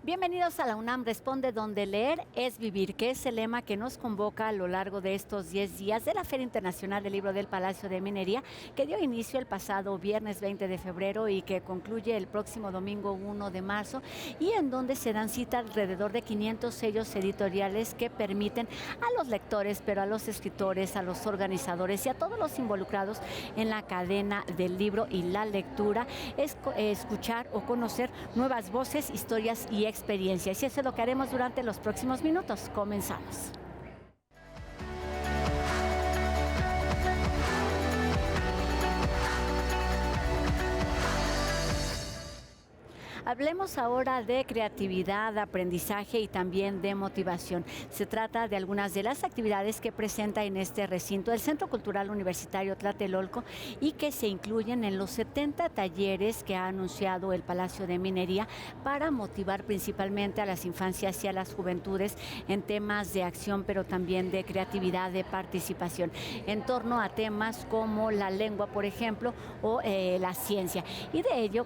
Bienvenidos a la UNAM Responde, donde leer es vivir, que es el lema que nos convoca a lo largo de estos 10 días de la Feria Internacional del Libro del Palacio de Minería, que dio inicio el pasado viernes 20 de febrero y que concluye el próximo domingo 1 de marzo, y en donde se dan cita alrededor de 500 sellos editoriales que permiten a los lectores, pero a los escritores, a los organizadores y a todos los involucrados en la cadena del libro y la lectura, escuchar o conocer nuevas voces, historias y experiencias. Y eso es lo que haremos durante los próximos minutos. Comenzamos. Hablemos ahora de creatividad, aprendizaje y también de motivación. Se trata de algunas de las actividades que presenta en este recinto el Centro Cultural Universitario Tlatelolco y que se incluyen en los 70 talleres que ha anunciado el Palacio de Minería para motivar principalmente a las infancias y a las juventudes en temas de acción, pero también de creatividad, de participación, en torno a temas como la lengua, por ejemplo, o la ciencia. Y de ello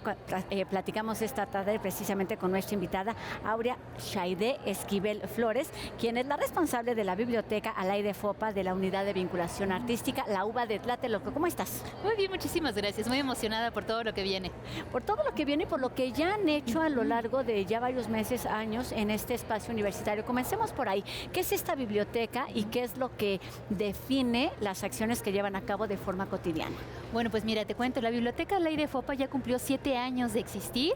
platicamos esta tarde precisamente con nuestra invitada Aurea Shaide Esquivel Flores, quien es la responsable de la biblioteca Alaide Fopa de la Unidad de Vinculación Artística, la UVA de Tlatelolco. ¿Cómo estás? Muy bien, muchísimas gracias. Muy emocionada por todo lo que viene. Por todo lo que viene y por lo que ya han hecho a lo largo de ya varios meses, años en este espacio universitario. Comencemos por ahí. ¿Qué es esta biblioteca y qué es lo que define las acciones que llevan a cabo de forma cotidiana? Bueno, pues mira, te cuento, la Biblioteca Alaide Fopa ya cumplió 7 años de existir.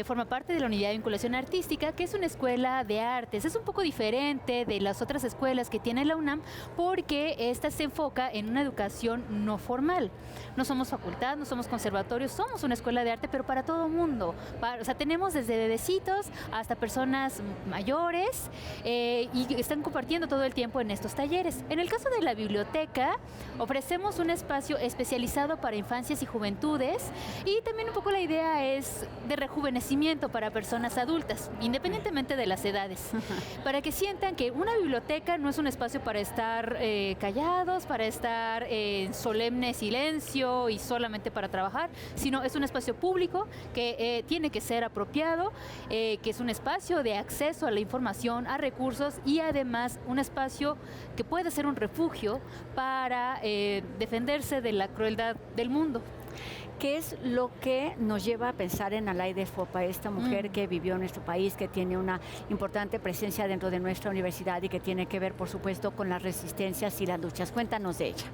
Forma parte de la Unidad de Vinculación Artística, que es una escuela de artes. Es un poco diferente de las otras escuelas que tiene la UNAM, porque esta se enfoca en una educación no formal. No somos facultad, no somos conservatorios, somos una escuela de arte, pero para todo mundo. O sea, tenemos desde bebecitos hasta personas mayores y están compartiendo todo el tiempo en estos talleres. En el caso de la biblioteca, ofrecemos un espacio especializado para infancias y juventudes, y también un poco la idea es de rejuvenecimiento para personas adultas, independientemente de las edades, para que sientan que una biblioteca no es un espacio para estar callados, para estar en solemne silencio y solamente para trabajar, sino es un espacio público que tiene que ser apropiado, que es un espacio de acceso a la información, a recursos, y además un espacio que puede ser un refugio para defenderse de la crueldad del mundo. ¿Qué es lo que nos lleva a pensar en Alaide Fopa, esta mujer que vivió en nuestro país, que tiene una importante presencia dentro de nuestra universidad y que tiene que ver, por supuesto, con las resistencias y las luchas? Cuéntanos de ella.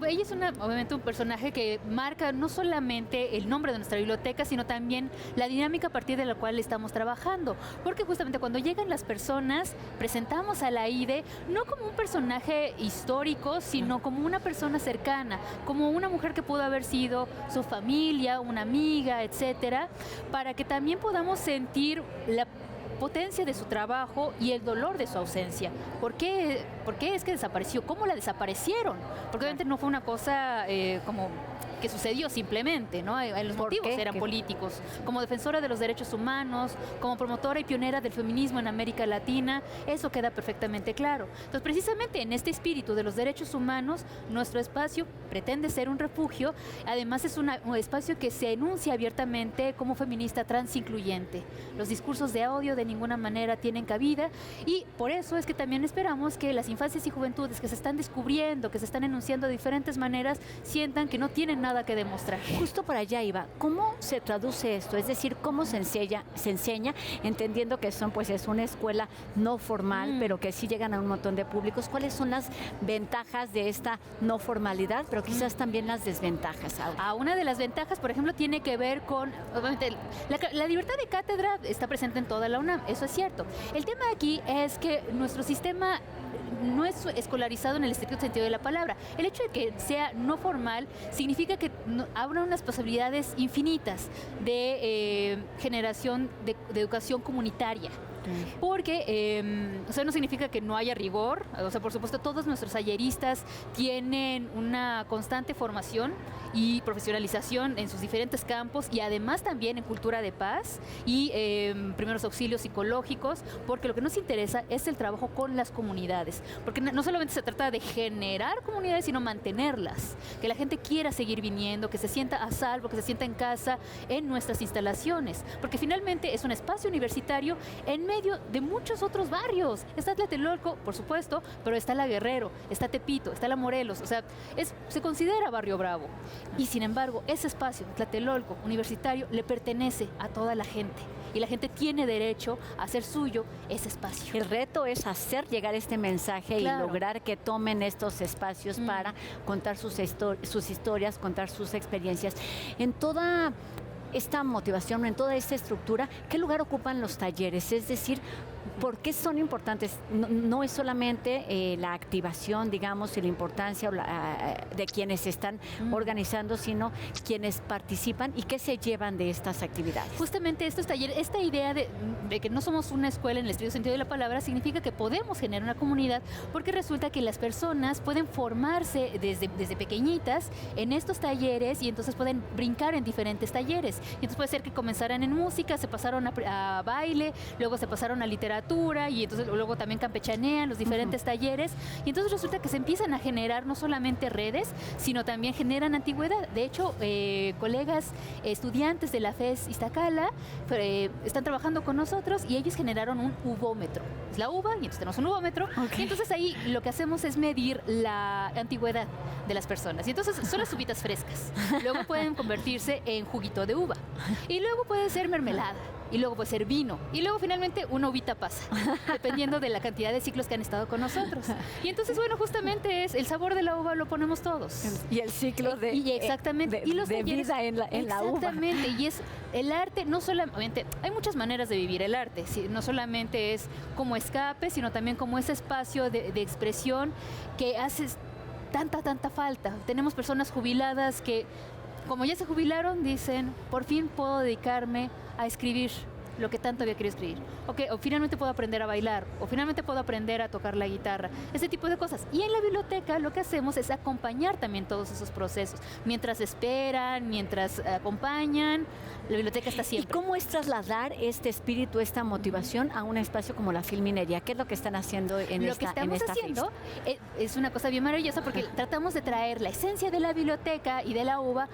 Ella es obviamente un personaje que marca no solamente el nombre de nuestra biblioteca, sino también la dinámica a partir de la cual estamos trabajando. Porque justamente cuando llegan las personas, presentamos a Alaide no como un personaje histórico, sino como una persona cercana, como una mujer que pudo haber sido su familia, una amiga, etcétera, para que también podamos sentir la potencia de su trabajo y el dolor de su ausencia. ¿Por qué es que desapareció? ¿Cómo la desaparecieron? Porque obviamente no fue una cosa como que sucedió simplemente, ¿no? Los motivos eran políticos. Como defensora de los derechos humanos, como promotora y pionera del feminismo en América Latina, eso queda perfectamente claro. Entonces, precisamente en este espíritu de los derechos humanos, nuestro espacio pretende ser un refugio. Además, es un espacio que se enuncia abiertamente como feminista transincluyente. Los discursos de odio de ninguna manera tienen cabida, y por eso es que también esperamos que las infancias y juventudes que se están descubriendo, que se están enunciando de diferentes maneras, sientan que no tienen nada que demostrar. Justo para allá iba. ¿Cómo se traduce esto? Es decir, ¿cómo se enseña, entendiendo que es una escuela no formal, pero que sí llegan a un montón de públicos? ¿Cuáles son las ventajas de esta no formalidad, pero quizás también las desventajas? Una de las ventajas, por ejemplo, tiene que ver con, obviamente, la libertad de cátedra está presente en toda la UNAM, eso es cierto. El tema aquí es que nuestro sistema no es escolarizado en el estricto sentido de la palabra. El hecho de que sea no formal significa que habrá unas posibilidades infinitas de generación de educación comunitaria. porque, o sea, no significa que no haya rigor, o sea, por supuesto, todos nuestros talleristas tienen una constante formación y profesionalización en sus diferentes campos y además también en cultura de paz y primeros auxilios psicológicos, porque lo que nos interesa es el trabajo con las comunidades, porque no solamente se trata de generar comunidades, sino mantenerlas, que la gente quiera seguir viniendo, que se sienta a salvo, que se sienta en casa en nuestras instalaciones, porque finalmente es un espacio universitario en medio de muchos otros barrios. Está Tlatelolco, por supuesto, pero está La Guerrero, está Tepito, está La Morelos, o sea, se considera Barrio Bravo. Y sin embargo, ese espacio, Tlatelolco, universitario, le pertenece a toda la gente. Y la gente tiene derecho a hacer suyo ese espacio. El reto es hacer llegar este mensaje y lograr que tomen estos espacios para contar sus historias, contar sus experiencias. En toda esta motivación, en toda esta estructura, ¿qué lugar ocupan los talleres? Es decir, ¿por qué son importantes? No es solamente la activación, digamos, y la importancia de quienes están organizando, sino quienes participan y qué se llevan de estas actividades. Justamente estos talleres, esta idea de que no somos una escuela en el estricto sentido de la palabra, significa que podemos generar una comunidad, porque resulta que las personas pueden formarse desde pequeñitas en estos talleres y entonces pueden brincar en diferentes talleres. Y entonces puede ser que comenzaran en música, se pasaron a baile, luego se pasaron a literatura y entonces luego también campechanean los diferentes talleres y entonces resulta que se empiezan a generar no solamente redes, sino también generan antigüedad. De hecho, colegas estudiantes de la FES Iztacala están trabajando con nosotros y ellos generaron un uvómetro. Es la uva y entonces tenemos un uvómetro y entonces ahí lo que hacemos es medir la antigüedad de las personas y entonces son las uvitas frescas. Luego pueden convertirse en juguito de uva y luego puede ser mermelada. Y luego puede ser vino. Y luego finalmente una uvita pasa, dependiendo de la cantidad de ciclos que han estado con nosotros. Y entonces, bueno, justamente es el sabor de la uva lo ponemos todos. Y el ciclo de, exactamente. Y los de vida en la uva. Exactamente. Y es el arte, no solamente, hay muchas maneras de vivir el arte. No solamente es como escape, sino también como ese espacio de expresión que hace tanta falta. Tenemos personas jubiladas que, como ya se jubilaron, dicen, por fin puedo dedicarme a escribir lo que tanto había querido escribir. O finalmente puedo aprender a bailar, o finalmente puedo aprender a tocar la guitarra, ese tipo de cosas. Y en la biblioteca lo que hacemos es acompañar también todos esos procesos. Mientras esperan, mientras acompañan, la biblioteca está siempre. ¿Y cómo es trasladar este espíritu, esta motivación a un espacio como la Filminería? ¿Qué es lo que están haciendo en esta Lo que estamos haciendo es una cosa bien maravillosa porque tratamos de traer la esencia de la biblioteca y de la uva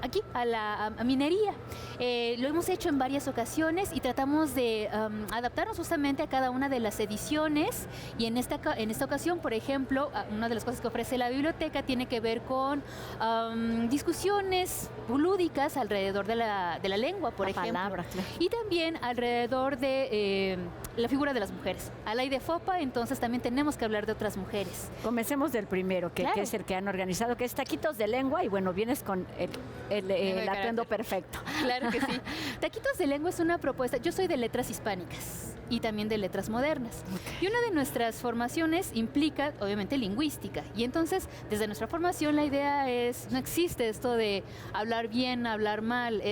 aquí, a minería. Lo hemos hecho en varias ocasiones y tratamos de adaptarnos justamente a cada una de las ediciones y en esta ocasión, por ejemplo, una de las cosas que ofrece la biblioteca tiene que ver con discusiones lúdicas alrededor de la lengua, por ejemplo. Palabra, claro. Y también alrededor de la figura de las mujeres. A la IDEFOPA, entonces también tenemos que hablar de otras mujeres. Comencemos del primero, que es el que han organizado, que es Taquitos de Lengua, y bueno, vienes con el atuendo perfecto. Claro que sí. Taquitos de Lengua es una propuesta. Yo soy de letras hispánicas y también de letras modernas. Y una de nuestras formaciones implica, obviamente, lingüística. Y entonces, desde nuestra formación, la idea es, no existe esto de hablar bien, hablar mal,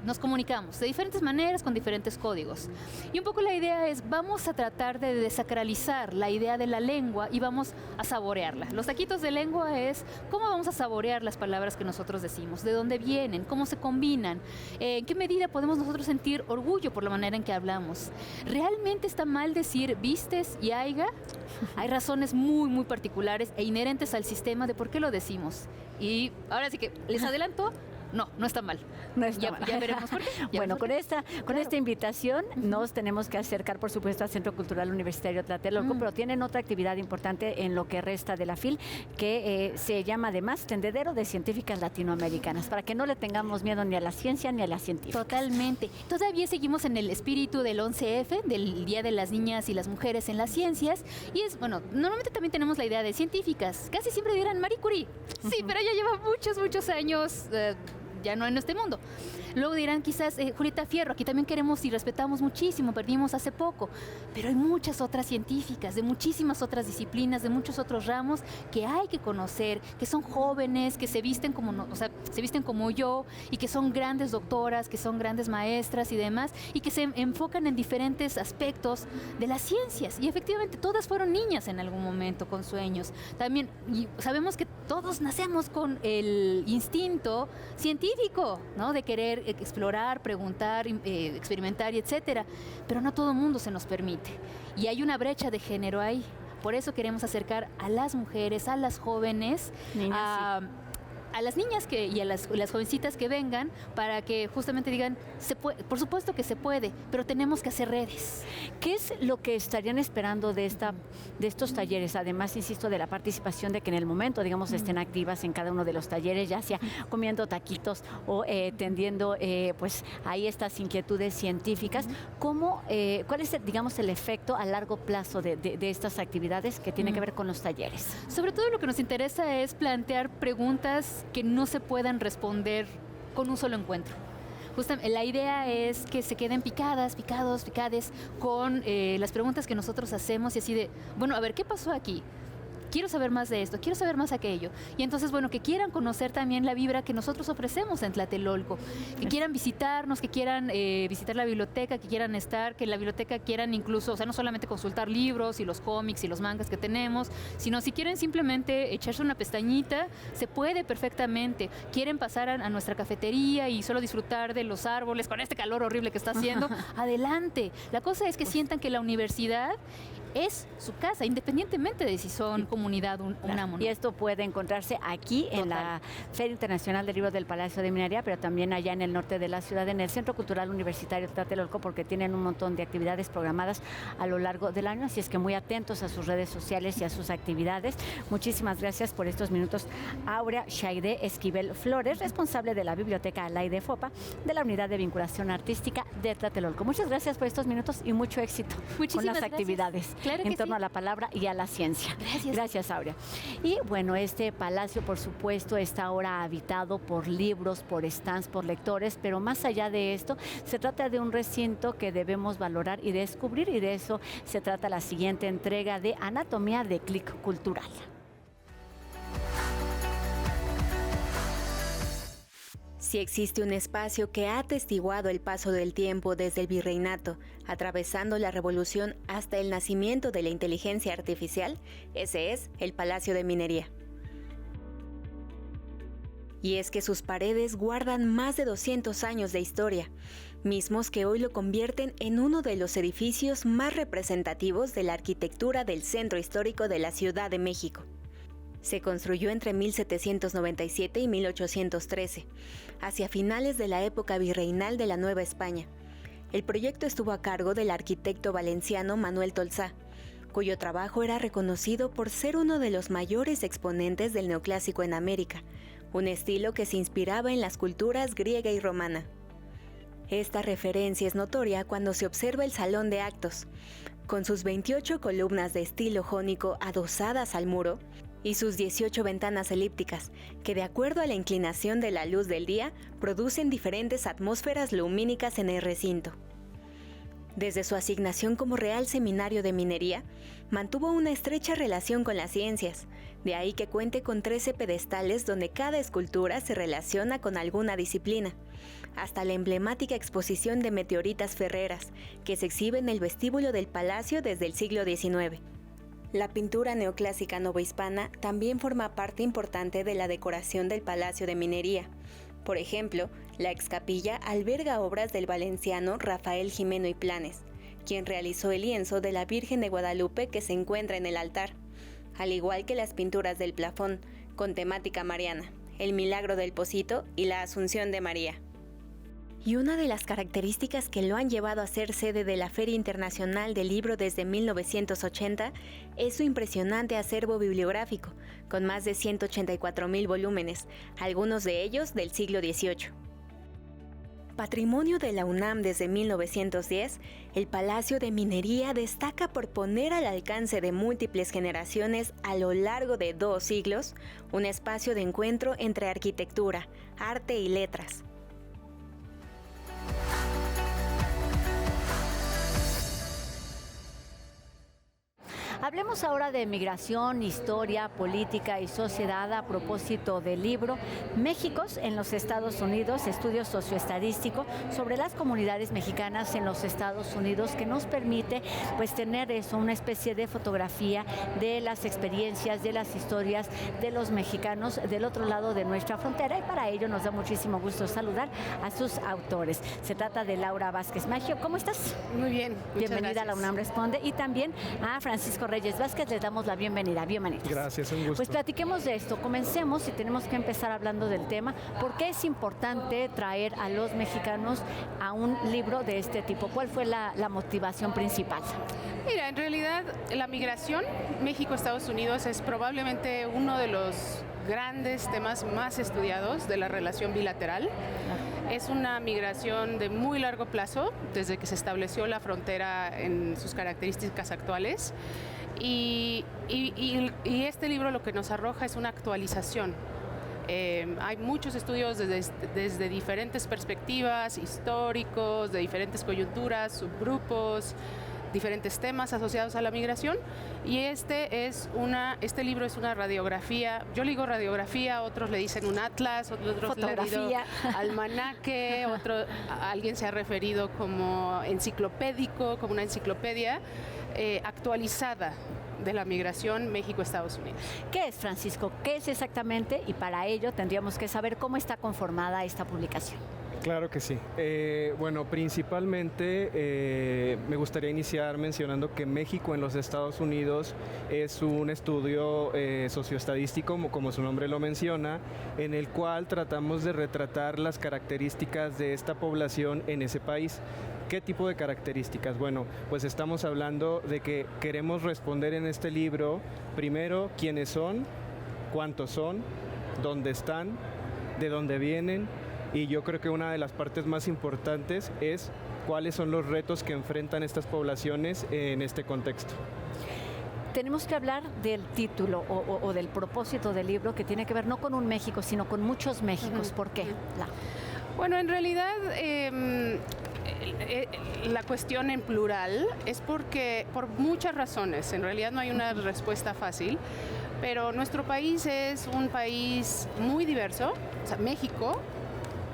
nos comunicamos de diferentes maneras, con diferentes códigos. Y un poco la idea es, vamos a tratar de desacralizar la idea de la lengua y vamos a saborearla. Los taquitos de lengua es cómo vamos a saborear las palabras que nosotros decimos, de dónde vienen, cómo se combinan, en qué medida podemos nosotros sentir orgullo por la manera en que hablamos. ¿Realmente está mal decir vistes y aiga? Hay razones muy particulares e inherentes al sistema de por qué lo decimos. Y ahora sí que les adelanto, no está mal. No está mal. Ya veremos por qué. Bueno, con esta invitación nos tenemos que acercar, por supuesto, al Centro Cultural Universitario Tlatelolco, pero tienen otra actividad importante en lo que resta de la FIL, que se llama además Tendedero de Científicas Latinoamericanas, para que no le tengamos miedo ni a la ciencia ni a las científicas. Totalmente. Todavía seguimos en el espíritu del 11F, del Día de las Niñas y las Mujeres en las Ciencias, y normalmente también tenemos la idea de científicas. Casi siempre dirán Marie Curie. Sí, pero ella lleva muchos años ya no en este mundo. Luego dirán quizás, Julieta Fierro, aquí también queremos y respetamos muchísimo, perdimos hace poco, pero hay muchas otras científicas, de muchísimas otras disciplinas, de muchos otros ramos que hay que conocer, que son jóvenes, que se visten como, o sea, se visten como yo y que son grandes doctoras, que son grandes maestras y demás, y que se enfocan en diferentes aspectos de las ciencias. Y efectivamente todas fueron niñas en algún momento con sueños. También y sabemos que todos nacemos con el instinto científico, ¿no? De querer explorar, preguntar, experimentar y etcétera, pero no todo el mundo se nos permite. Y hay una brecha de género ahí. Por eso queremos acercar a las mujeres, a las jóvenes, a las niñas y a las jovencitas que vengan para que justamente digan, por supuesto que se puede, pero tenemos que hacer redes. ¿Qué es lo que estarían esperando de estos talleres? Además, insisto, de la participación, de que en el momento, digamos, estén activas en cada uno de los talleres, ya sea comiendo taquitos o tendiendo, pues, ahí estas inquietudes científicas. ¿Cuál es, digamos, el efecto a largo plazo de estas actividades que tienen que ver con los talleres? Sobre todo lo que nos interesa es plantear preguntas que no se puedan responder con un solo encuentro. Justamente, la idea es que se queden picades con las preguntas que nosotros hacemos y así de, bueno, a ver, ¿qué pasó aquí? Quiero saber más de esto, quiero saber más aquello. Y entonces, bueno, que quieran conocer también la vibra que nosotros ofrecemos en Tlatelolco, que quieran visitarnos, que quieran visitar la biblioteca, que quieran estar, que en la biblioteca quieran incluso, o sea, no solamente consultar libros y los cómics y los mangas que tenemos, sino si quieren simplemente echarse una pestañita, se puede perfectamente. Quieren pasar a nuestra cafetería y solo disfrutar de los árboles con este calor horrible que está haciendo, adelante. La cosa es que sientan que la universidad es su casa, independientemente de si son comunidad o una Y esto puede encontrarse aquí en la Feria Internacional del Libro del Palacio de Minería, pero también allá en el norte de la ciudad, en el Centro Cultural Universitario Tlatelolco, porque tienen un montón de actividades programadas a lo largo del año, así es que muy atentos a sus redes sociales y a sus actividades. Muchísimas gracias por estos minutos, Aurea Shaide Esquivel Flores, responsable de la Biblioteca Alaide Fopa, de la Unidad de Vinculación Artística de Tlatelolco. Muchas gracias por estos minutos y mucho éxito con las actividades. Claro en torno a la palabra y a la ciencia. Gracias, Aurea. Y bueno, este palacio, por supuesto, está ahora habitado por libros, por stands, por lectores, pero más allá de esto, se trata de un recinto que debemos valorar y descubrir, y de eso se trata la siguiente entrega de Anatomía de Clic Cultural. Si existe un espacio que ha atestiguado el paso del tiempo desde el virreinato, atravesando la revolución hasta el nacimiento de la inteligencia artificial, ese es el Palacio de Minería. Y es que sus paredes guardan más de 200 años de historia, mismos que hoy lo convierten en uno de los edificios más representativos de la arquitectura del centro histórico de la Ciudad de México. Se construyó entre 1797 y 1813, hacia finales de la época virreinal de la Nueva España. El proyecto estuvo a cargo del arquitecto valenciano Manuel Tolsá, cuyo trabajo era reconocido por ser uno de los mayores exponentes del neoclásico en América, un estilo que se inspiraba en las culturas griega y romana. Esta referencia es notoria cuando se observa el salón de actos, con sus 28 columnas de estilo jónico adosadas al muro, y sus 18 ventanas elípticas, que de acuerdo a la inclinación de la luz del día, producen diferentes atmósferas lumínicas en el recinto. Desde su asignación como Real Seminario de Minería, mantuvo una estrecha relación con las ciencias, de ahí que cuente con 13 pedestales donde cada escultura se relaciona con alguna disciplina, hasta la emblemática exposición de meteoritas ferreras, que se exhibe en el vestíbulo del palacio desde el siglo XIX. La pintura neoclásica novohispana también forma parte importante de la decoración del Palacio de Minería. Por ejemplo, la excapilla alberga obras del valenciano Rafael Jimeno y Planes, quien realizó el lienzo de la Virgen de Guadalupe que se encuentra en el altar, al igual que las pinturas del plafón, con temática mariana, el Milagro del Pocito y la Asunción de María. Y una de las características que lo han llevado a ser sede de la Feria Internacional del Libro desde 1980 es su impresionante acervo bibliográfico, con más de 184,000 volúmenes, algunos de ellos del siglo XVIII. Patrimonio de la UNAM desde 1910, el Palacio de Minería destaca por poner al alcance de múltiples generaciones a lo largo de 2 siglos un espacio de encuentro entre arquitectura, arte y letras. Hablemos ahora de migración, historia, política y sociedad a propósito del libro Méxicos en los Estados Unidos, estudio socioestadístico sobre las comunidades mexicanas en los Estados Unidos, que nos permite pues tener eso, una especie de fotografía de las experiencias, de las historias de los mexicanos del otro lado de nuestra frontera, y para ello nos da muchísimo gusto saludar a sus autores. Se trata de Laura Vázquez Maggio. ¿Cómo estás? Muy bien, Bienvenida a La UNAM Responde, y también a Francisco Reyes Vázquez, les damos la bienvenida. Bienvenidos. Gracias, un gusto. Pues platiquemos de esto, comencemos y tenemos que empezar hablando del tema. ¿Por qué es importante traer a los mexicanos a un libro de este tipo? ¿Cuál fue la motivación principal? Mira, en realidad la migración México-Estados Unidos es probablemente uno de los grandes temas más estudiados de la relación bilateral. Es una migración de muy largo plazo, desde que se estableció la frontera en sus características actuales. Y este libro lo que nos arroja es una actualización. Hay muchos estudios desde diferentes perspectivas, históricos, de diferentes coyunturas, subgrupos, diferentes temas asociados a la migración, y este libro es una radiografía. Yo le digo radiografía, otros le dicen un atlas, otros le digo almanaque, alguien se ha referido como enciclopédico, como una enciclopedia actualizada de la migración México-Estados Unidos. ¿Qué es, Francisco? ¿Qué es exactamente? Y para ello tendríamos que saber cómo está conformada esta publicación. Claro que sí. Bueno, principalmente me gustaría iniciar mencionando que México en los Estados Unidos es un estudio socioestadístico, como su nombre lo menciona, en el cual tratamos de retratar las características de esta población en ese país. ¿Qué tipo de características? Bueno, pues estamos hablando de que queremos responder en este libro, primero, quiénes son, cuántos son, dónde están, de dónde vienen, y yo creo que una de las partes más importantes es cuáles son los retos que enfrentan estas poblaciones en este contexto. Tenemos que hablar del título o del propósito del libro, que tiene que ver no con un México, sino con muchos Méxicos. ¿Por qué? Bueno, en realidad la cuestión en plural es porque, por muchas razones, en realidad no hay una respuesta fácil, pero nuestro país es un país muy diverso. O sea, México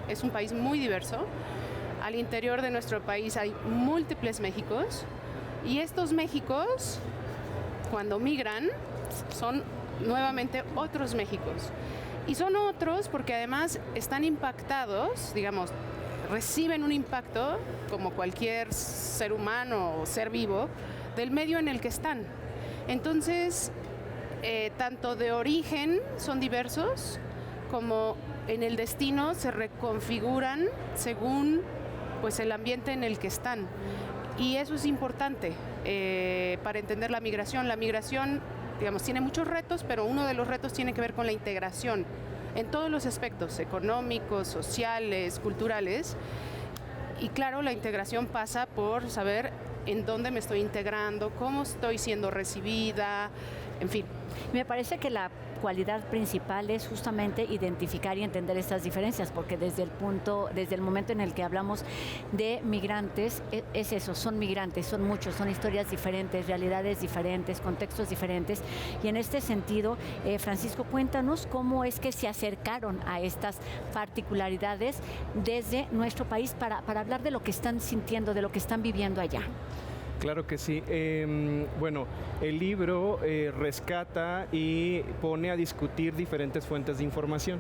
es un país muy diverso. Al interior de nuestro país hay múltiples Méxicos, y estos Méxicos, cuando migran, son nuevamente otros Méxicos. Y son otros porque además están impactados, digamos, reciben un impacto, como cualquier ser humano o ser vivo, del medio en el que están. Entonces, tanto de origen son diversos, como en el destino se reconfiguran según pues el ambiente en el que están. Y eso es importante para entender la migración. La migración, digamos, tiene muchos retos, pero uno de los retos tiene que ver con la integración en todos los aspectos, económicos, sociales, culturales. Y claro, la integración pasa por saber en dónde me estoy integrando, cómo estoy siendo recibida, en fin. Me parece que la cualidad principal es justamente identificar y entender estas diferencias, porque desde el momento en el que hablamos de migrantes, es eso, son migrantes, son muchos, son historias diferentes, realidades diferentes, contextos diferentes, y en este sentido, Francisco, cuéntanos cómo es que se acercaron a estas particularidades desde nuestro país para hablar de lo que están sintiendo, de lo que están viviendo allá. Claro que sí. Bueno, el libro rescata y pone a discutir diferentes fuentes de información.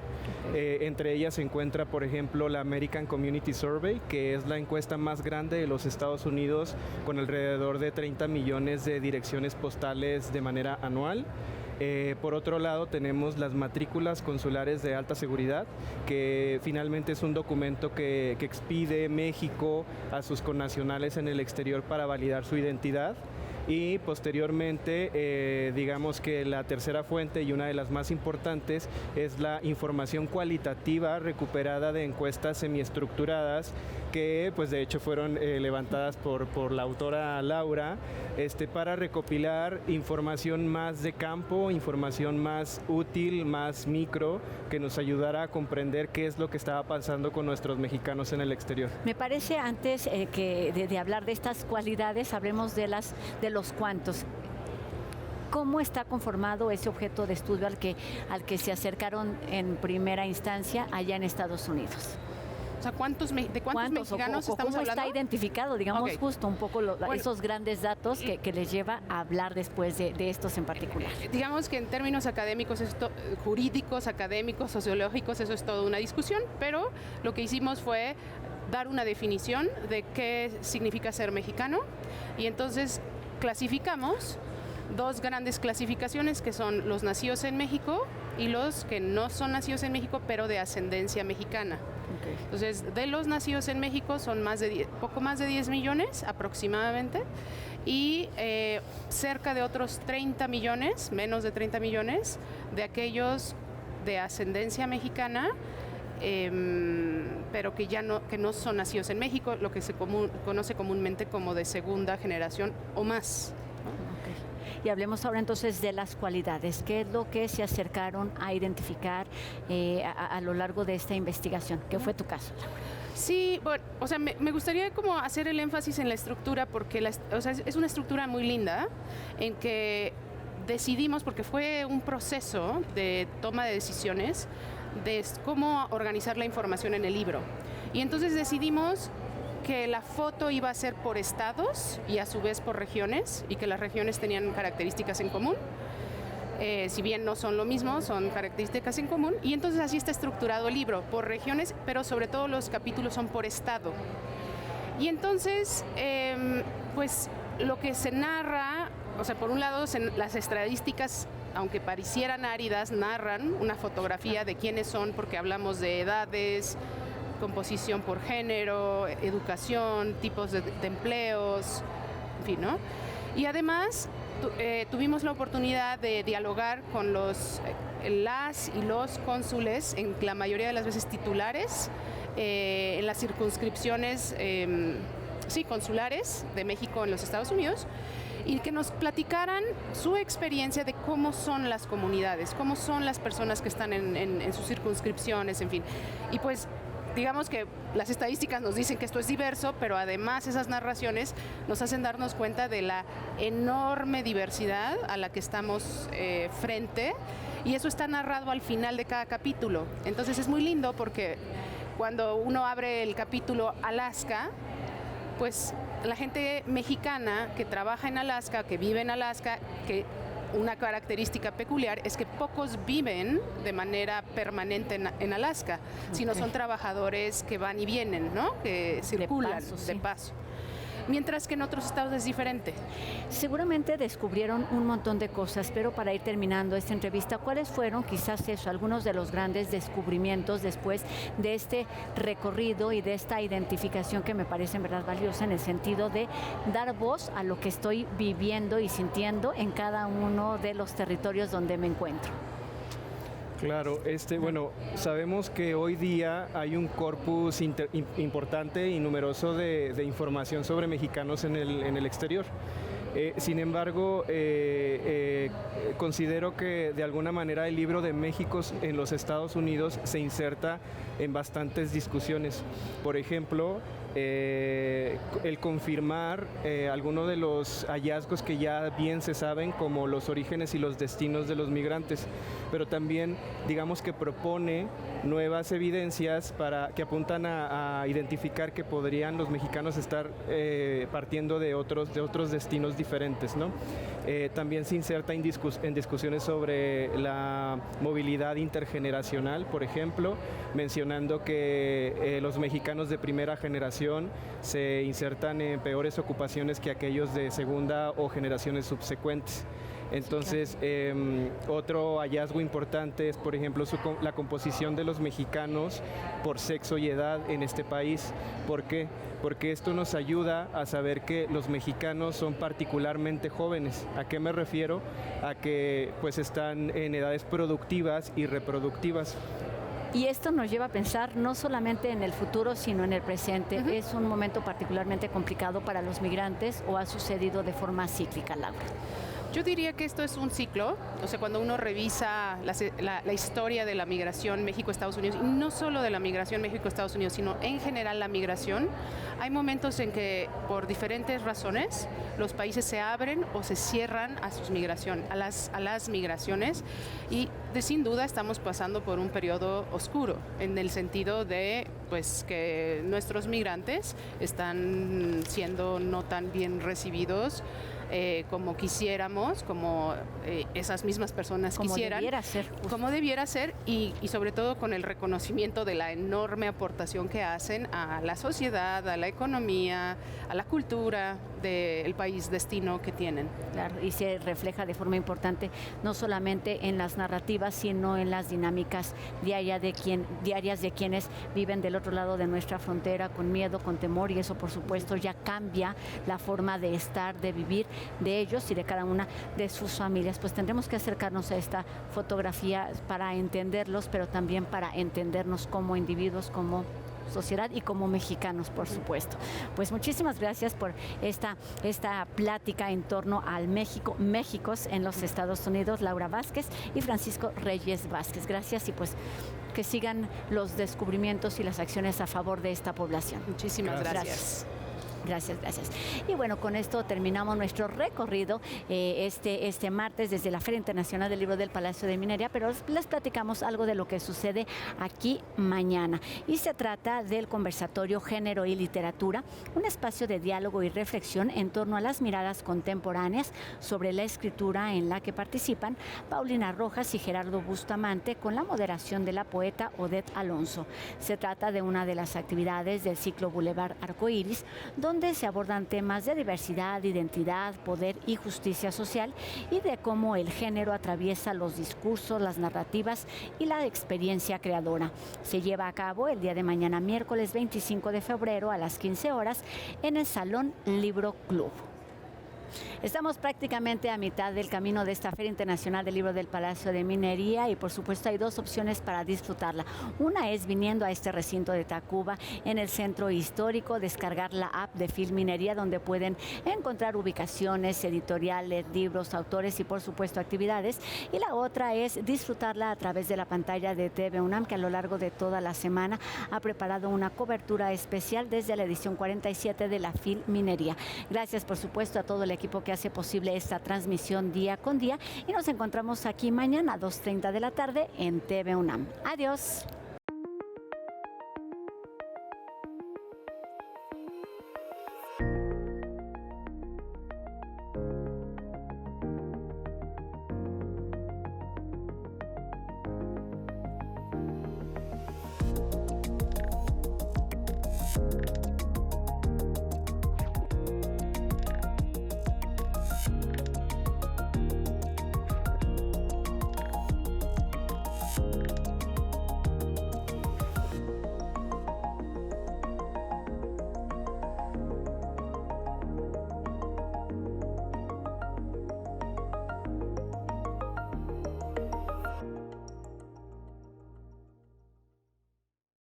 Entre ellas se encuentra, por ejemplo, la American Community Survey, que es la encuesta más grande de los Estados Unidos, con alrededor de 30 millones de direcciones postales de manera anual. Por otro lado, tenemos las matrículas consulares de alta seguridad, que finalmente es un documento que expide México a sus connacionales en el exterior para validar su identidad. y posteriormente digamos que la tercera fuente y una de las más importantes es la información cualitativa recuperada de encuestas semiestructuradas que pues de hecho fueron levantadas por la autora Laura para recopilar información más de campo, información más útil, más micro, que nos ayudara a comprender qué es lo que estaba pasando con nuestros mexicanos en el exterior. Me parece antes de hablar de estas cualidades, hablemos de los cuantos. ¿Cómo está conformado ese objeto de estudio al que se acercaron en primera instancia allá en Estados Unidos? O sea, ¿de cuántos mexicanos estamos ¿cómo hablando? está identificado, digamos, Okay. justo un poco esos grandes datos que les lleva a hablar después de estos en particular? Digamos que en términos académicos, jurídicos, académicos, sociológicos, eso es toda una discusión, pero lo que hicimos fue dar una definición de qué significa ser mexicano y entonces clasificamos dos grandes clasificaciones que son los nacidos en México y los que no son nacidos en México pero de ascendencia mexicana. Okay. Entonces, de los nacidos en México son poco más de 10 millones aproximadamente y cerca de otros 30 millones, menos de 30 millones, de aquellos de ascendencia mexicana, pero que no son nacidos en México, lo que se conoce comúnmente como de segunda generación o más. Y hablemos ahora entonces de las cualidades. ¿Qué es lo que se acercaron a identificar a lo largo de esta investigación? ¿Qué fue tu caso, Laura? Sí, bueno, o sea, me gustaría como hacer el énfasis en la estructura porque es una estructura muy linda en que decidimos, porque fue un proceso de toma de decisiones, de cómo organizar la información en el libro. Y entonces decidimos que la foto iba a ser por estados y a su vez por regiones y que las regiones tenían características en común. Si bien no son lo mismo, son características en común. Y entonces así está estructurado el libro, por regiones, pero sobre todo los capítulos son por estado. Y entonces, pues lo que se narra, o sea, por un lado las estadísticas, aunque parecieran áridas, narran una fotografía de quiénes son, porque hablamos de edades, composición por género, educación, tipos de empleos, en fin, ¿no? Y además tuvimos la oportunidad de dialogar con las y los cónsules, en la mayoría de las veces titulares, en las circunscripciones consulares de México en los Estados Unidos, y que nos platicaran su experiencia de cómo son las comunidades, cómo son las personas que están en sus circunscripciones, en fin. Y pues digamos que las estadísticas nos dicen que esto es diverso, pero además esas narraciones nos hacen darnos cuenta de la enorme diversidad a la que estamos frente, y eso está narrado al final de cada capítulo. Entonces es muy lindo porque cuando uno abre el capítulo Alaska, pues la gente mexicana que trabaja en Alaska, que vive en Alaska, que una característica peculiar es que pocos viven de manera permanente en Alaska, sino son trabajadores que van y vienen, ¿no? Que circulan de paso. Mientras que en otros estados es diferente. Seguramente descubrieron un montón de cosas, pero para ir terminando esta entrevista, ¿cuáles fueron quizás algunos de los grandes descubrimientos después de este recorrido y de esta identificación que me parece en verdad valiosa en el sentido de dar voz a lo que estoy viviendo y sintiendo en cada uno de los territorios donde me encuentro? Claro, bueno, sabemos que hoy día hay un corpus importante y numeroso de información sobre mexicanos en el exterior. Sin embargo, considero que de alguna manera el libro de México en los Estados Unidos se inserta en bastantes discusiones. Por ejemplo, el confirmar algunos de los hallazgos que ya bien se saben, como los orígenes y los destinos de los migrantes, pero también digamos que propone nuevas evidencias que apuntan a identificar que podrían los mexicanos estar partiendo de otros destinos diferentes, ¿no? También se inserta en discusiones sobre la movilidad intergeneracional, por ejemplo, mencionando que los mexicanos de primera generación se insertan en peores ocupaciones que aquellos de segunda o generaciones subsecuentes. Entonces, otro hallazgo importante es, por ejemplo, la composición de los mexicanos por sexo y edad en este país. ¿Por qué? Porque esto nos ayuda a saber que los mexicanos son particularmente jóvenes. ¿A qué me refiero? A que pues están en edades productivas y reproductivas. Y esto nos lleva a pensar no solamente en el futuro, sino en el presente. ¿Es un momento particularmente complicado para los migrantes o ha sucedido de forma cíclica, Laura? Yo diría que esto es un ciclo, o sea, cuando uno revisa la historia de la migración México-Estados Unidos, y no solo de la migración México-Estados Unidos, sino en general la migración, hay momentos en que por diferentes razones los países se abren o se cierran a sus migración, a las migraciones, y sin duda estamos pasando por un periodo oscuro, en el sentido de pues que nuestros migrantes están siendo no tan bien recibidos como quisiéramos, como esas mismas personas quisieran. Como debiera ser. Como debiera ser y sobre todo con el reconocimiento de la enorme aportación que hacen a la sociedad, a la economía, a la cultura del país destino que tienen. Claro, y se refleja de forma importante no solamente en las narrativas, sino en las dinámicas diarias de quienes viven del otro lado de nuestra frontera con miedo, con temor, y eso por supuesto ya cambia la forma de estar, de vivir de ellos y de cada una de sus familias. Pues tendremos que acercarnos a esta fotografía para entenderlos, pero también para entendernos como individuos, como sociedad y como mexicanos, por supuesto. Pues muchísimas gracias por esta plática en torno al Méxicos en los Estados Unidos, Laura Vázquez y Francisco Reyes Vázquez. Gracias y pues que sigan los descubrimientos y las acciones a favor de esta población. Muchísimas gracias. Gracias. Y bueno, con esto terminamos nuestro recorrido este martes desde la Feria Internacional del Libro del Palacio de Minería, pero les platicamos algo de lo que sucede aquí mañana. Y se trata del conversatorio Género y Literatura, un espacio de diálogo y reflexión en torno a las miradas contemporáneas sobre la escritura, en la que participan Paulina Rojas y Gerardo Bustamante, con la moderación de la poeta Odette Alonso. Se trata de una de las actividades del ciclo Boulevard Arcoíris, donde se abordan temas de diversidad, identidad, poder y justicia social, y de cómo el género atraviesa los discursos, las narrativas y la experiencia creadora. Se lleva a cabo el día de mañana, miércoles 25 de febrero a las 15 horas en el Salón Libro Club. Estamos prácticamente a mitad del camino de esta Feria Internacional del Libro del Palacio de Minería y por supuesto hay dos opciones para disfrutarla. Una es viniendo a este recinto de Tacuba en el centro histórico, descargar la app de Filminería, donde pueden encontrar ubicaciones, editoriales, libros, autores y por supuesto actividades. Y la otra es disfrutarla a través de la pantalla de TV UNAM, que a lo largo de toda la semana ha preparado una cobertura especial desde la edición 47 de la Filminería. Gracias por supuesto a todo el equipo que hace posible esta transmisión día con día y nos encontramos aquí mañana a 2:30 de la tarde en TV UNAM. Adiós.